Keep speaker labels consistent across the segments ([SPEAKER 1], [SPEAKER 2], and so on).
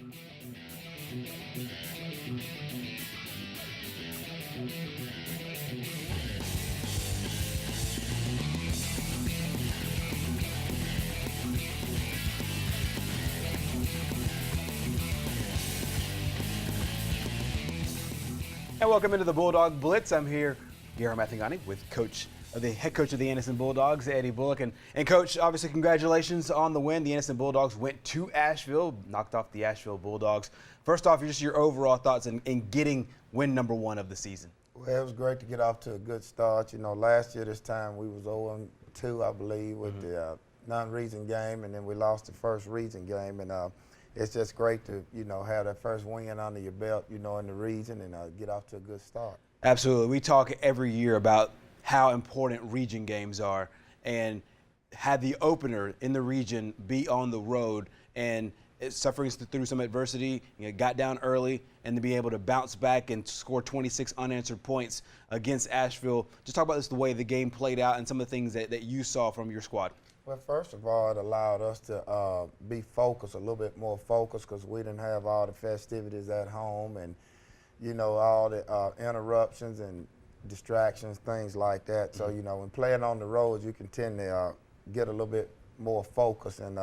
[SPEAKER 1] And welcome into the Bulldog Blitz. I'm here, Gary Mathangani, with the head coach of the Anniston Bulldogs, Eddie Bullock. And Coach, obviously congratulations on the win. The Anniston Bulldogs went to Asheville, knocked off the Asheville Bulldogs. First off, just your overall thoughts in getting win number 1 of the season.
[SPEAKER 2] Well, it was great to get off to a good start. You know, last year this time we was 0-2, I believe, with the non-region game, and then we lost the first region game. And it's just great to, you know, have that first win under your belt, you know, in the region and get off to a good start.
[SPEAKER 1] Absolutely. We talk every year about how important region games are, and had the opener in the region be on the road and suffering through some adversity, got down early, and to be able to bounce back and score 26 unanswered points against Asheville. Just talk about this, the way the game played out and some of the things that you saw from your squad.
[SPEAKER 2] Well, first of all, it allowed us to be focused, a little bit more focused, because we didn't have all the festivities at home and, you know, all the interruptions and distractions, things like that. So, you know, when playing on the road, you can tend to get a little bit more focused, and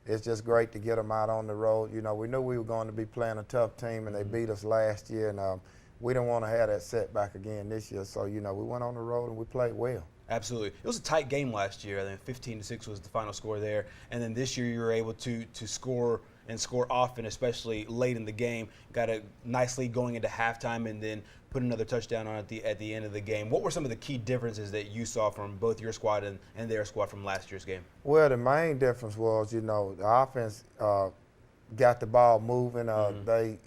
[SPEAKER 2] it's just great to get them out on the road. You know, we knew we were going to be playing a tough team, and they beat us last year, and we didn't want to have that setback again this year. So, you know, we went on the road and we played well.
[SPEAKER 1] Absolutely. It was a tight game last year. I think 15-6 was the final score there. And then this year you were able to score and score often, especially late in the game. Got a nice lead going into halftime and then put another touchdown on at the end of the game. What were some of the key differences that you saw from both your squad and their squad from last year's game?
[SPEAKER 2] Well, the main difference was, you know, the offense got the ball moving. They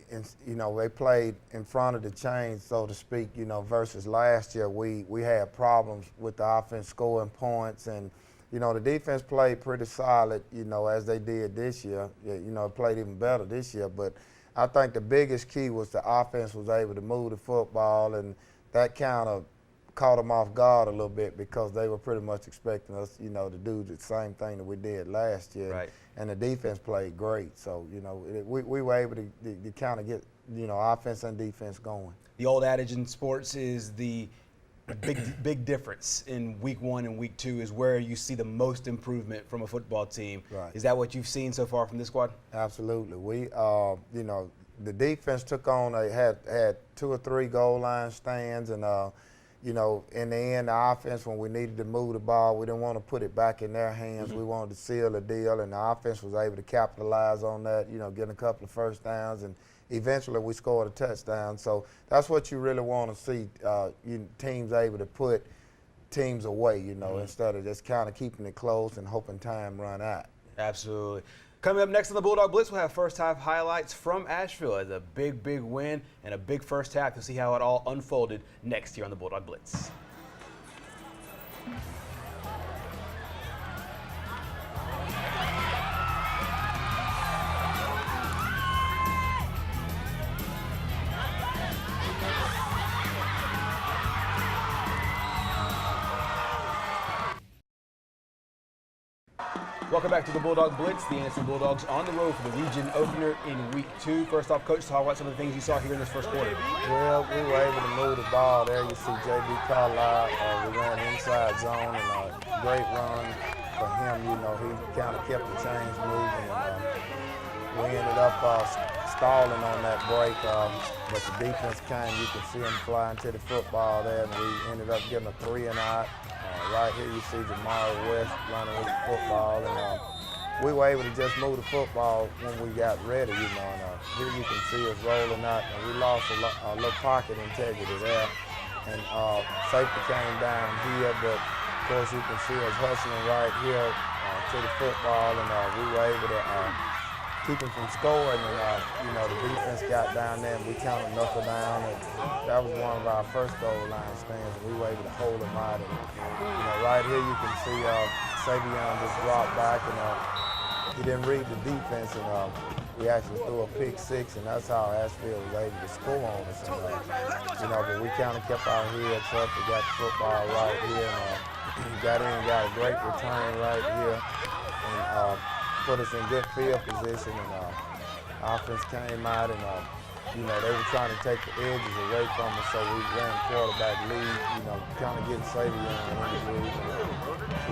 [SPEAKER 2] played in front of the chains, so to speak, you know, versus last year we had problems with the offense scoring points, and, you know, the defense played pretty solid, you know, as they did this year. You know, it played even better this year, but I think the biggest key was the offense was able to move the football, and that kind of caught them off guard a little bit because they were pretty much expecting us, you know, to do the same thing that we did last year.
[SPEAKER 1] Right.
[SPEAKER 2] And the defense played great. So, you know, we were able to kind of get, you know, offense and defense going.
[SPEAKER 1] The old adage in sports is the big difference in week 1 and week 2 is where you see the most improvement from a football team.
[SPEAKER 2] Right.
[SPEAKER 1] Is that what you've seen so far from this squad?
[SPEAKER 2] Absolutely. We, you know, the defense took on, had 2 or 3 goal line stands, and you know, in the end, the offense, when we needed to move the ball, we didn't want to put it back in their hands. We wanted to seal the deal, and the offense was able to capitalize on that, you know, getting a couple of first downs, and eventually we scored a touchdown. So that's what you really want to see, teams able to put teams away, you know, instead of just kind of keeping it close and hoping time run out.
[SPEAKER 1] Absolutely. Coming up next on the Bulldog Blitz, we'll have first half highlights from Asheville as a big win and a big first half. You'll see how it all unfolded next here on the Bulldog Blitz. Welcome back to the Bulldog Blitz. The Anniston Bulldogs on the road for the region opener in week 2. First off, Coach, talk about some of the things you saw here in this first quarter.
[SPEAKER 2] Well, we were able to move the ball there. You see J.B. Carlisle, we ran inside zone, and a great run for him. You know, he kind of kept the chains moving, and we ended up stalling on that break, but the defense came. You can see him flying to the football there, and we ended up getting a 3-and-out. Right here you see Jamar West running with the football, and we were able to just move the football when we got ready, you know, and here you can see us rolling out, and we lost a little pocket integrity there, and safety came down here, but of course you can see us hustling right here to the football, and we were able to keep him from scoring, and you know, the defense got down there and we kind of knuckled down, and that was one of our first goal line stands, and we were able to hold him out. And you know, right here you can see Savion just dropped back, and he didn't read the defense, and we actually threw a pick 6, and that's how Asheville was able to score on us. And, you know, but we kind of kept our heads up. We got the football right here, and got in, got a great return right here, and put us in good field position, and offense came out and, they were trying to take the edges away from us, so we ran quarterback lead, kind of getting Savion in the league.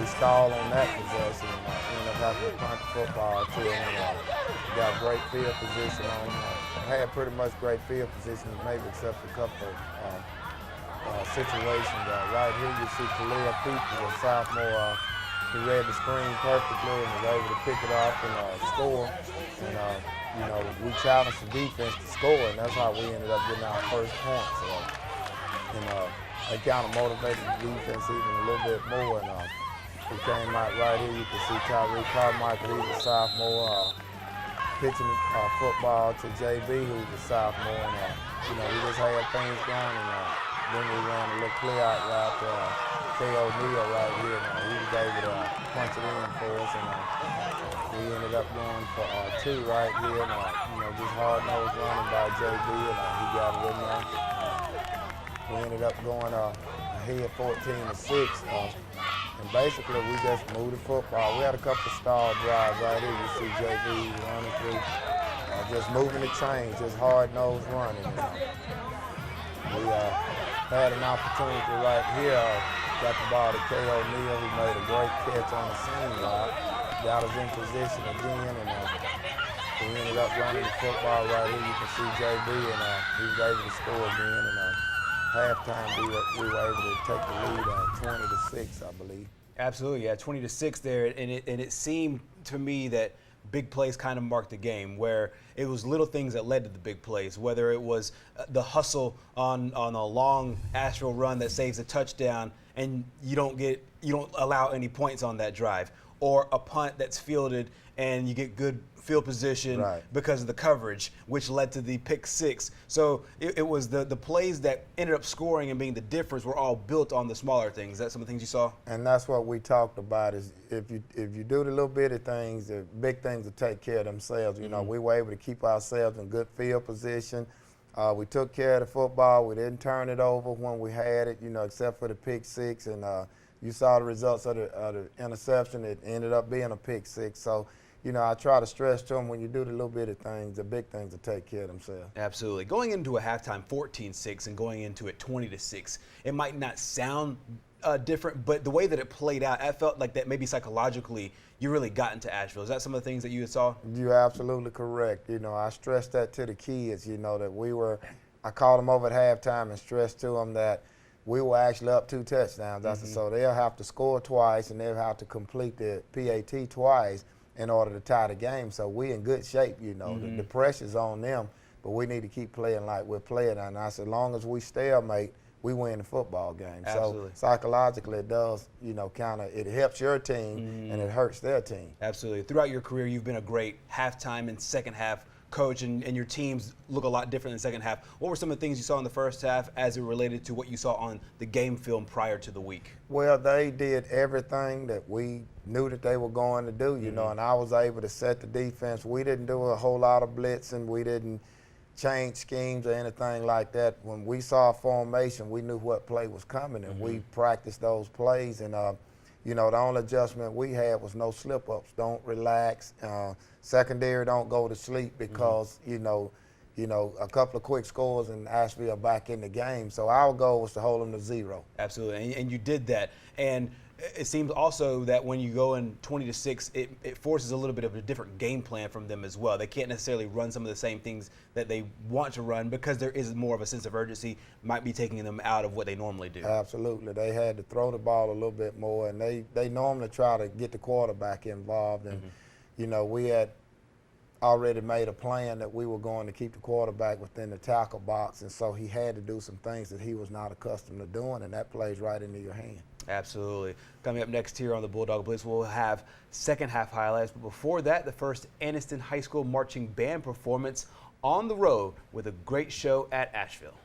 [SPEAKER 2] We stalled on that possession and ended up having to punt the football to him. And, got great field position on him. Had pretty much great field position, maybe except for a couple of situations. Right here you see Khalil Pete, a sophomore. He read the screen perfectly and was able to pick it up and score. And, we challenged the defense to score, and that's how we ended up getting our first point. So, it kind of motivated the defense even a little bit more. And we came out right here. You can see Tyree Carmichael, he's a sophomore, pitching football to JB, who's a sophomore. And, we just had things going. And then we ran a little clear out route to K.O. Neal right here. And he was able to punch it in for us. And we ended up going for 2 right here. And, just hard-nosed running by JB. And he got it in there. We ended up going ahead 14-6. And basically, we just moved the football. We had a couple of stall drives right here. You see JB running through, just moving the chains, just hard-nosed running. And, we had an opportunity right here. Got the ball to K.O. Neal, who made a great catch on the seam route. Got us in position again, and we ended up running the football right here. You can see JB, and he was able to score again. And halftime, we were able to take the lead 20-6, I believe.
[SPEAKER 1] Absolutely, yeah, 20-6 there, and it seemed to me that big plays kind of marked the game, where it was little things that led to the big plays, whether it was the hustle on a long Asheville run that saves a touchdown and you don't allow any points on that drive, or a punt that's fielded and you get good field position because of the coverage, which led to the pick 6. So it was the plays that ended up scoring and being the difference were all built on the smaller things. Is that some of the things you saw?
[SPEAKER 2] And that's what we talked about, is if you do the little bitty things, the big things will take care of themselves. We were able to keep ourselves in good field position. We took care of the football. We didn't turn it over when we had it, except for the pick 6. And you saw the results of the interception. It ended up being a pick 6. So, I try to stress to them, when you do the little bit of things, the big things will take care of themselves.
[SPEAKER 1] Absolutely. Going into a halftime 14-6 and going into it 20-6, it might not sound different, but the way that it played out, I felt like that maybe psychologically you really got into Asheville. Is that some of the things that you saw?
[SPEAKER 2] You're absolutely correct. I stressed that to the kids, that I called them over at halftime and stressed to them that we were actually up 2 touchdowns. I said, so they'll have to score twice and they'll have to complete the PAT twice in order to tie the game. So we in good shape, The pressure's on them, but we need to keep playing like we're playing. And I said, as long as we stalemate, we win the football game.
[SPEAKER 1] Absolutely.
[SPEAKER 2] So psychologically it does, it helps your team and it hurts their team.
[SPEAKER 1] Absolutely. Throughout your career, you've been a great halftime and second half coach, and your teams look a lot different in the second half. What were some of the things you saw in the first half as it related to what you saw on the game film prior to the week?
[SPEAKER 2] Well, they did everything that we knew that they were going to do, and I was able to set the defense. We didn't do a whole lot of blitzing. We didn't change schemes or anything like that. When we saw a formation, we knew what play was coming, and we practiced those plays. And, the only adjustment we had was no slip-ups. Don't relax. Secondary, don't go to sleep because, a couple of quick scores and Asheville back in the game. So our goal was to hold them to 0.
[SPEAKER 1] Absolutely, and you did that. And it seems also that when you go in 20-6, it forces a little bit of a different game plan from them as well. They can't necessarily run some of the same things that they want to run because there is more of a sense of urgency, might be taking them out of what they normally do.
[SPEAKER 2] Absolutely. They had to throw the ball a little bit more, and they normally try to get the quarterback involved. And, we had already made a plan that we were going to keep the quarterback within the tackle box, and so he had to do some things that he was not accustomed to doing, and that plays right into your hand.
[SPEAKER 1] Absolutely. Coming up next here on the Bulldog Blitz, we'll have second half highlights, but before that, the first Anniston High School marching band performance on the road with a great show at Asheville.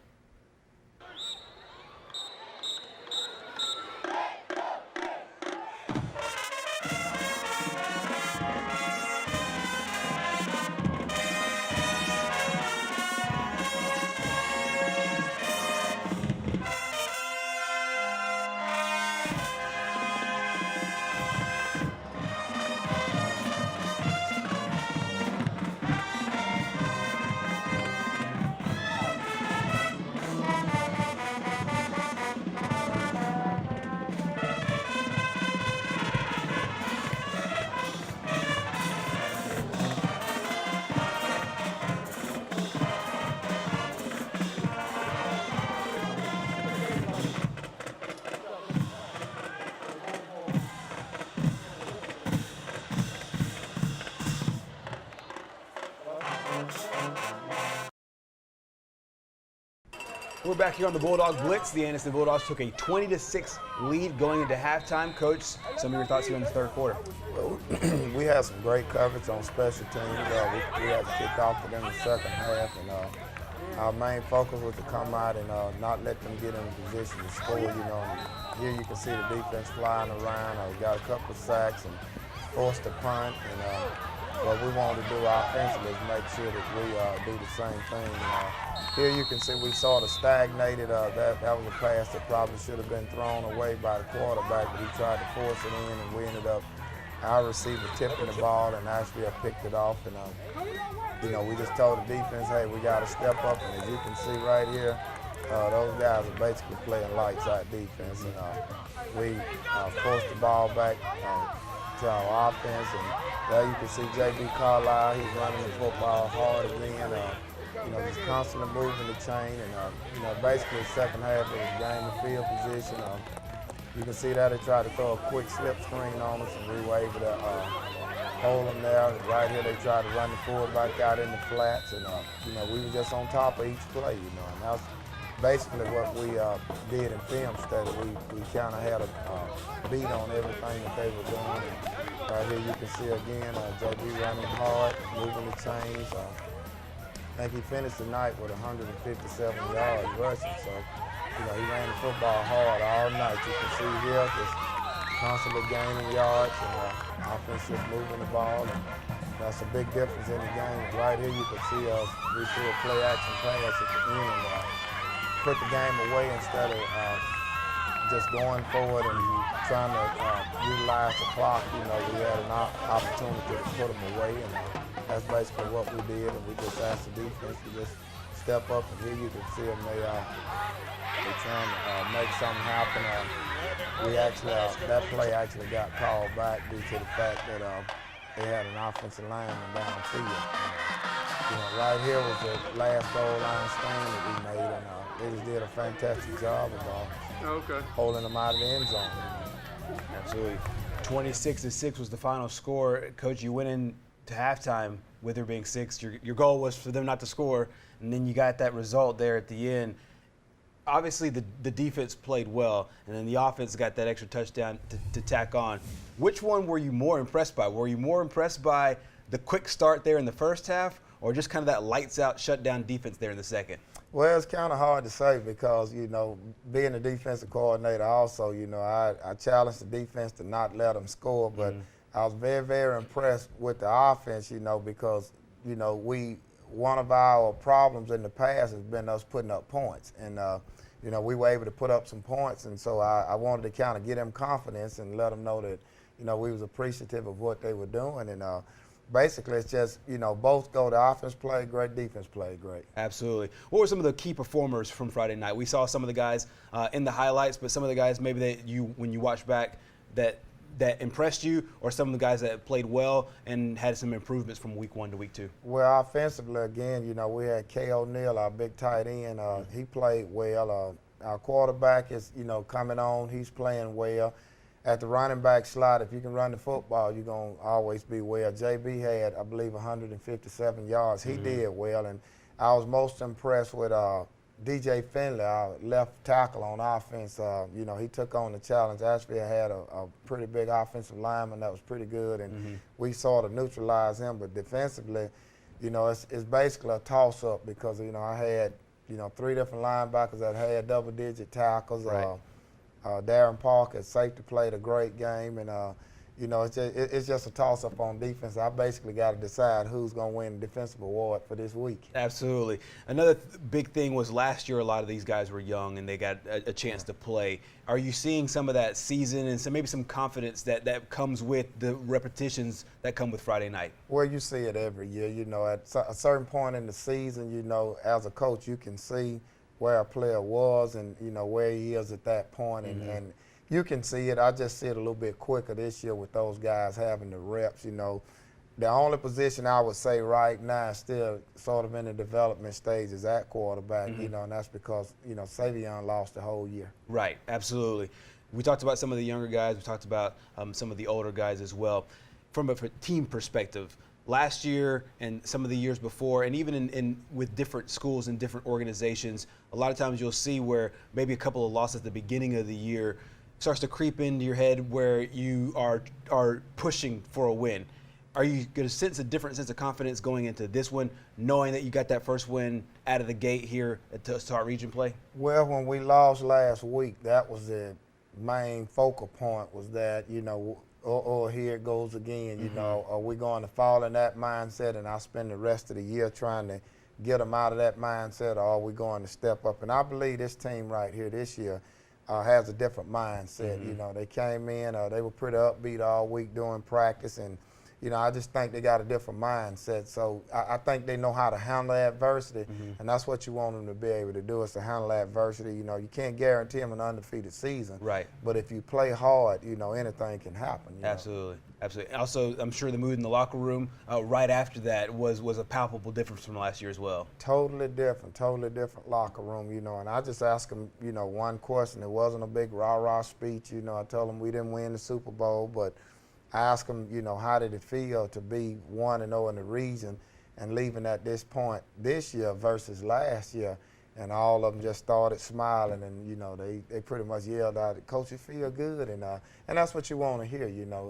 [SPEAKER 1] We're back here on the Bulldog Blitz. The Anniston Bulldogs took a 20-6 lead going into halftime. Coach, some of your thoughts here in the third quarter?
[SPEAKER 2] Well, we had some great coverage on special teams. We had to kick off for them in the second half, and our main focus was to come out and not let them get in a position to score. Here you can see the defense flying around. We got a couple of sacks and forced a punt, and what we wanted to do offensively is make sure that we do the same thing. Here you can see we sort of stagnated. That was a pass that probably should have been thrown away by the quarterback, but he tried to force it in, and we ended up, our receiver tipping the ball, and Ashby picked it off. And we just told the defense, hey, we got to step up. And as you can see right here, those guys are basically playing lights out defense, and we forced the ball back to our offense. And there you can see J.B. Carlisle, he's running the football hard again. Just constantly moving the chain, and basically the second half of the game and field position. You can see that they tried to throw a quick slip screen on us, and we were able to hold them there. Right here, they tried to run the fullback out in the flats, and we were just on top of each play, and that's basically what we did in film study. We kind of had a beat on everything that they were doing. And right here, you can see again, JB running hard, moving the chains. I think he finished the night with 157 yards rushing. So, he ran the football hard all night. You can see here just constantly gaining yards, and offense just moving the ball. And that's a big difference in the game. Right here, you can see we threw a play action pass at the end and put the game away instead of just going forward and trying to utilize the clock. We had an opportunity to put them away, and that's basically what we did. And we just asked the defense to just step up. And here you can see them. They're trying to make something happen. That play actually got called back due to the fact that they had an offensive lineman downfield. Right here was the last goal line stand that we made, and they just did a fantastic job of holding them out of the end zone.
[SPEAKER 1] Absolutely. 26-6 was the final score. Coach, you went into halftime with there being 6. Your goal was for them not to score, and then you got that result there at the end. Obviously, the defense played well, and then the offense got that extra touchdown to tack on. Which one were you more impressed by? Were you more impressed by the quick start there in the first half, or just kind of that lights-out, shut-down defense there in the second?
[SPEAKER 2] Well, it's kind of hard to say because, being a defensive coordinator also, I challenged the defense to not let them score, but I was very, very impressed with the offense, because, one of our problems in the past has been us putting up points. And, we were able to put up some points, and so I wanted to kind of give them confidence and let them know that, we was appreciative of what they were doing. And basically, it's just, both go. The offense played great, defense played great.
[SPEAKER 1] Absolutely. What were some of the key performers from Friday night? We saw some of the guys in the highlights, but some of the guys maybe that when you watch back, that impressed you, or some of the guys that played well and had some improvements from week 1 to week 2?
[SPEAKER 2] Well, offensively, again, we had K. O'Neal, our big tight end. He played well. Our quarterback is, coming on. He's playing well. At the running back slot, if you can run the football, you're going to always be well. JB had, I believe, 157 yards. He did well, and I was most impressed with DJ Finley, our left tackle on offense. He took on the challenge. Ashby had a pretty big offensive lineman that was pretty good, and we sort of neutralized him. But defensively, it's basically a toss-up because, I had, 3 different linebackers that had double-digit tackles.
[SPEAKER 1] Right.
[SPEAKER 2] Darren Parker at safety played a great game, and it's just a toss-up on defense. I basically got to decide who's going to win the defensive award for this week.
[SPEAKER 1] Absolutely. Another big thing was last year a lot of these guys were young and they got a chance to play. Are you seeing some of that season and maybe some confidence that comes with the repetitions that come with Friday night? Well,
[SPEAKER 2] you see it every year. At a certain point in the season, as a coach, you can see where a player was and, where he is at that point. And you can see it. I just see it a little bit quicker this year with those guys having the reps. The only position I would say right now is still sort of in the development stage is at quarterback, and that's because, Savion lost the whole year.
[SPEAKER 1] Right, absolutely. We talked about some of the younger guys. We talked about some of the older guys as well. From a team perspective, last year and some of the years before, and even with different schools and different organizations, a lot of times you'll see where maybe a couple of losses at the beginning of the year starts to creep into your head where you are pushing for a win. Are you going to sense a different sense of confidence going into this one, knowing that you got that first win out of the gate here to start region play?
[SPEAKER 2] Well, when we lost last week, that was the main focal point, was that, here it goes again, are we going to fall in that mindset and I'll spend the rest of the year trying to get them out of that mindset, or are we going to step up? And I believe this team right here this year has a different mindset. They came in, they were pretty upbeat all week doing practice, and I just think they got a different mindset. So I think they know how to handle adversity, and that's what you want them to be able to do, is to handle adversity. You can't guarantee them an undefeated season.
[SPEAKER 1] Right.
[SPEAKER 2] But if you play hard, anything can happen.
[SPEAKER 1] Absolutely. Absolutely. Also, I'm sure the mood in the locker room right after that was a palpable difference from last year as well. Totally
[SPEAKER 2] different locker room, and I just asked them, one question. It wasn't a big rah-rah speech. I told them we didn't win the Super Bowl, but I asked them, how did it feel to be 1-0 in the region and leaving at this point this year versus last year? And all of them just started smiling, and they pretty much yelled out, "Coach, it feel good," and that's what you want to hear.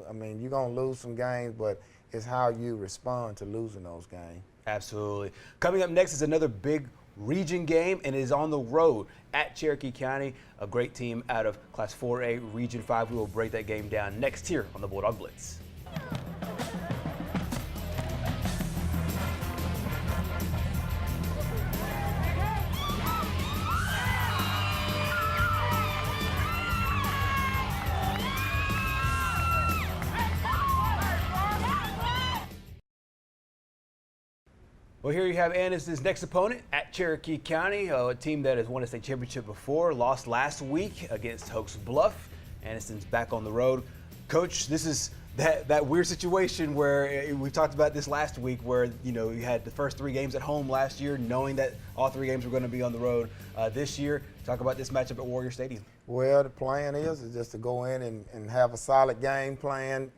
[SPEAKER 2] I mean, you're gonna lose some games, but it's how you respond to losing those games.
[SPEAKER 1] Absolutely. Coming up next is another big region game, and it is on the road at Cherokee County, a great team out of Class 4A Region 5. We will break that game down next here on the Bulldog Blitz. Well, here you have Anniston's next opponent at Cherokee County, a team that has won a state championship before, lost last week against Hoax Bluff. Anniston's back on the road. Coach, this is that weird situation where we talked about this last week, where you had the first 3 games at home last year, knowing that all 3 games were going to be on the road this year. Talk about this matchup at Warrior Stadium.
[SPEAKER 2] Well, the plan is just to go in and have a solid game plan.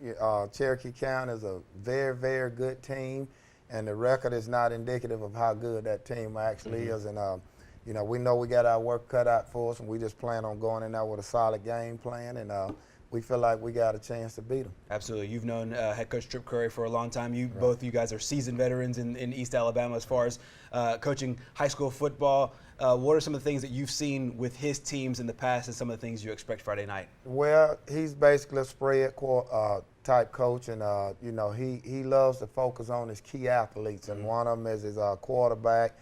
[SPEAKER 2] Cherokee County is a very, very good team, and the record is not indicative of how good that team actually is. And we know we got our work cut out for us, and we just plan on going in there with a solid game plan, and we feel like we got a chance to beat them.
[SPEAKER 1] Absolutely. You've known head coach Trip Curry for a long time. Both of you guys are seasoned veterans in East Alabama as far as coaching high school football. What are some of the things that you've seen with his teams in the past, and some of the things you expect Friday night?
[SPEAKER 2] Well, he's basically a spread type coach, and he loves to focus on his key athletes, and one of them is his quarterback.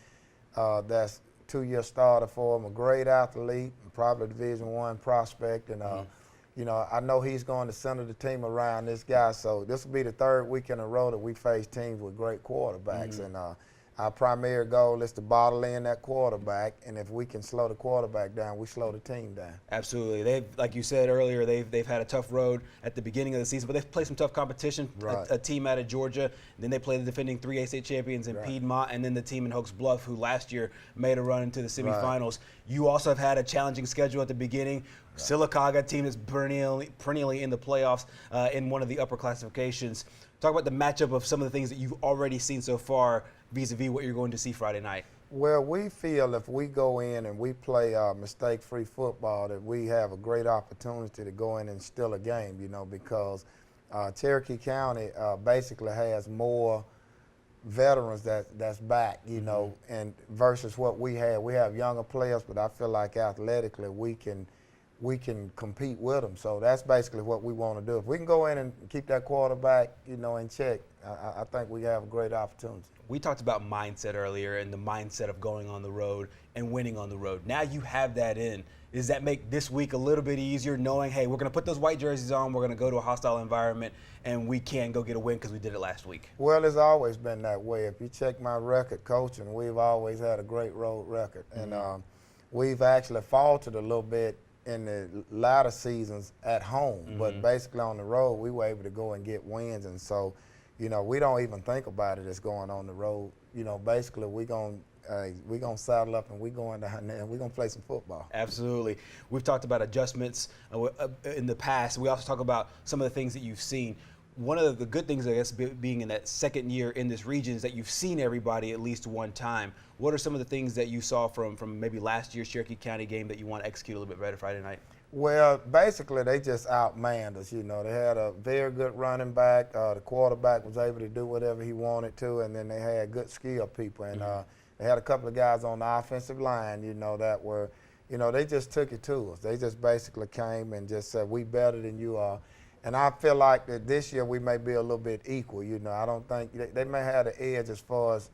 [SPEAKER 2] That's 2-year starter for him, a great athlete, probably Division I prospect, and I know he's going to center the team around this guy. So this will be the 3rd week in a row that we face teams with great quarterbacks, and our primary goal is to bottle in that quarterback, and if we can slow the quarterback down, we slow the team down.
[SPEAKER 1] Absolutely. They've, like you said earlier, they've had a tough road at the beginning of the season, but they've played some tough competition.
[SPEAKER 2] Right.
[SPEAKER 1] A team out of Georgia, then they played the defending 3A state champions in Piedmont, and then the team in Hoax Bluff, who last year made a run into the semifinals. You also have had a challenging schedule at the beginning. Sylacauga, team that's perennially in the playoffs in one of the upper classifications. Talk about the matchup of some of the things that you've already seen so far vis-a-vis what you're going to see Friday night.
[SPEAKER 2] Well, we feel if we go in and we play mistake-free football, that we have a great opportunity to go in and steal a game, because Cherokee County basically has more veterans that's back, and versus what we have. We have younger players, but I feel like athletically we can compete with them. So that's basically what we want to do. If we can go in and keep that quarterback, in check, I think we have a great opportunity.
[SPEAKER 1] We talked about mindset earlier, and the mindset of going on the road and winning on the road. Now you have that in. Does that make this week a little bit easier, knowing, hey, we're going to put those white jerseys on, we're going to go to a hostile environment, and we can go get a win because we did it last week?
[SPEAKER 2] Well, it's always been that way. If you check my record coaching, we've always had a great road record. And we've actually faltered a little bit in the latter seasons at home, but basically on the road, we were able to go and get wins. And so, we don't even think about it as going on the road. Basically, we're going to saddle up and we're going down there and we're going to play some football.
[SPEAKER 1] Absolutely. We've talked about adjustments in the past. We also talk about some of the things that you've seen. one of the good things, I guess, being in that second year in this region is that you've seen everybody at least one time. What are some of the things that you saw from maybe last year's Cherokee County game that you want to execute a little bit better Friday night?
[SPEAKER 2] Well, basically, they just outmanned us. You know, they had a very good running back. The quarterback was able to do whatever he wanted to, and then they had good skill people. And they had a couple of guys on the offensive line, you know, that were, you know, they just took it to us. They just basically came and just said, we better than you are. And I feel like that this year we may be a little bit equal. You know, I don't think they may have the edge as far as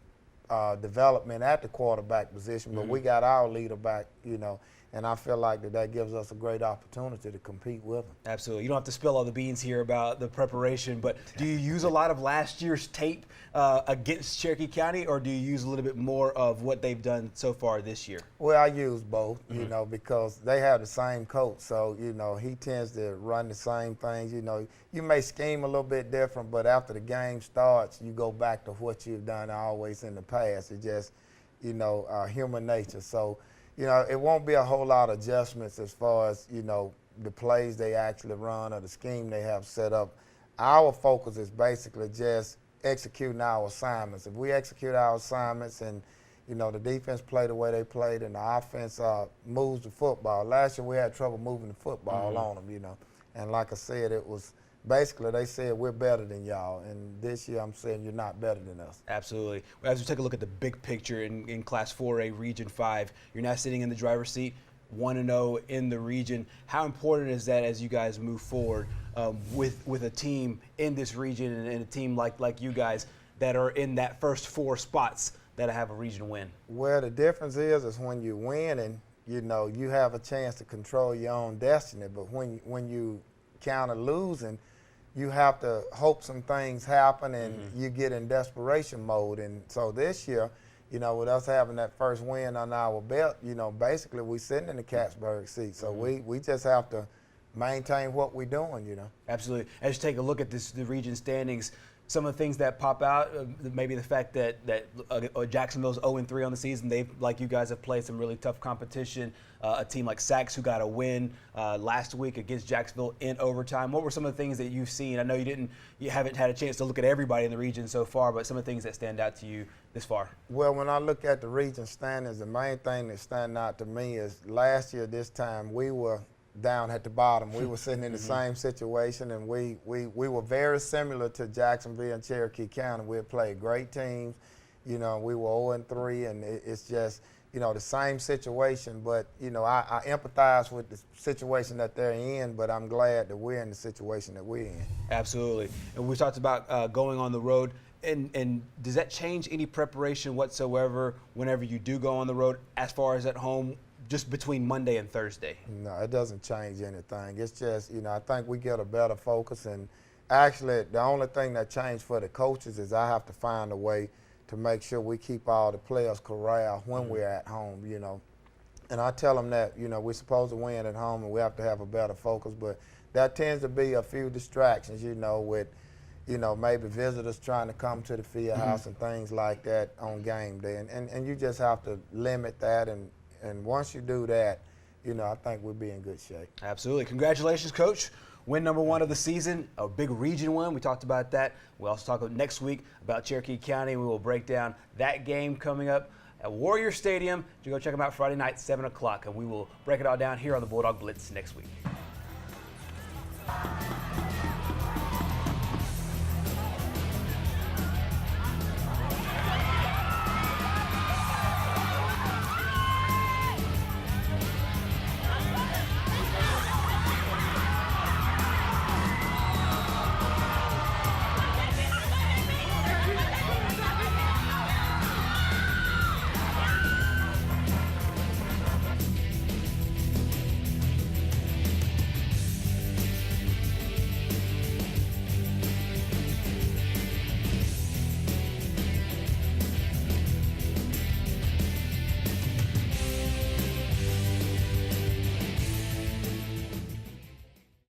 [SPEAKER 2] development at the quarterback position, but we got our leader back, you know, and I feel like that gives us a great opportunity to compete with them.
[SPEAKER 1] Absolutely. You don't have to spill all the beans here about the preparation, but do you use a lot of last year's tape against Cherokee County, or do you use a little bit more of what they've done so far this year?
[SPEAKER 2] Well, I use both, you know, because they have the same coach, so, you know, he tends to run the same things. You know, you may scheme a little bit different, but after the game starts, you go back to what you've done always in the past. It's just, you know, human nature. So, you know, it won't be a whole lot of adjustments as far as, you know, the plays they actually run or the scheme they have set up. Our focus is basically just executing our assignments. If we execute our assignments and, you know, the defense play the way they played and the offense moves the football. Last year we had trouble moving the football on them, you know. And like I said, it was basically they said we're better than y'all. And this year I'm saying you're not better than us.
[SPEAKER 1] Absolutely. As we take a look at the big picture in Class 4A Region 5, you're now sitting in the driver's seat, 1-0 in the region. How important is that as you guys move forward with a team in this region and a team like you guys that are in that first 4 spots that have a region win?
[SPEAKER 2] Well, the difference is when you win and, you know, you have a chance to control your own destiny. But when you counter losing, you have to hope some things happen and you get in desperation mode. And so this year, you know, with us having that first win on our belt, you know, basically we're sitting in the Cattsburg seat. So we just have to maintain what we're doing, you know.
[SPEAKER 1] Absolutely. As you take a look at the region standings, some of the things that pop out, maybe the fact that Jacksonville's 0-3 on the season. They've, like you guys, have played some really tough competition. A team like Sachs, who got a win last week against Jacksonville in overtime. What were some of the things that you've seen? I know you haven't had a chance to look at everybody in the region so far, but some of the things that stand out to you this far.
[SPEAKER 2] Well, when I look at the region standings, the main thing that stand out to me is last year this time we were down at the bottom. We were sitting in the same situation, and we were very similar to Jacksonville and Cherokee County. We had played great teams. You know, we were 0-3, and it's just, you know, the same situation. But, you know, I empathize with the situation that they're in, but I'm glad that we're in the situation that we're in.
[SPEAKER 1] Absolutely. And we talked about going on the road. And does that change any preparation whatsoever whenever you do go on the road as far as at home, just between Monday and Thursday?
[SPEAKER 2] No, it doesn't change anything. It's just, you know, I think we get a better focus. And actually, the only thing that changed for the coaches is I have to find a way to make sure we keep all the players corralled when we're at home, you know. And I tell them that, you know, we're supposed to win at home and we have to have a better focus. But that tends to be a few distractions, you know, with, you know, maybe visitors trying to come to the field house and things like that on game day. And you just have to limit that. And once you do that, you know, I think we'll be in good shape.
[SPEAKER 1] Absolutely. Congratulations, Coach. Win number 1 of the season, a big region win. We talked about that. We'll also talk next week about Cherokee County. We will break down that game coming up at Warrior Stadium. You go check them out Friday night, 7 o'clock, and we will break it all down here on the Bulldog Blitz next week.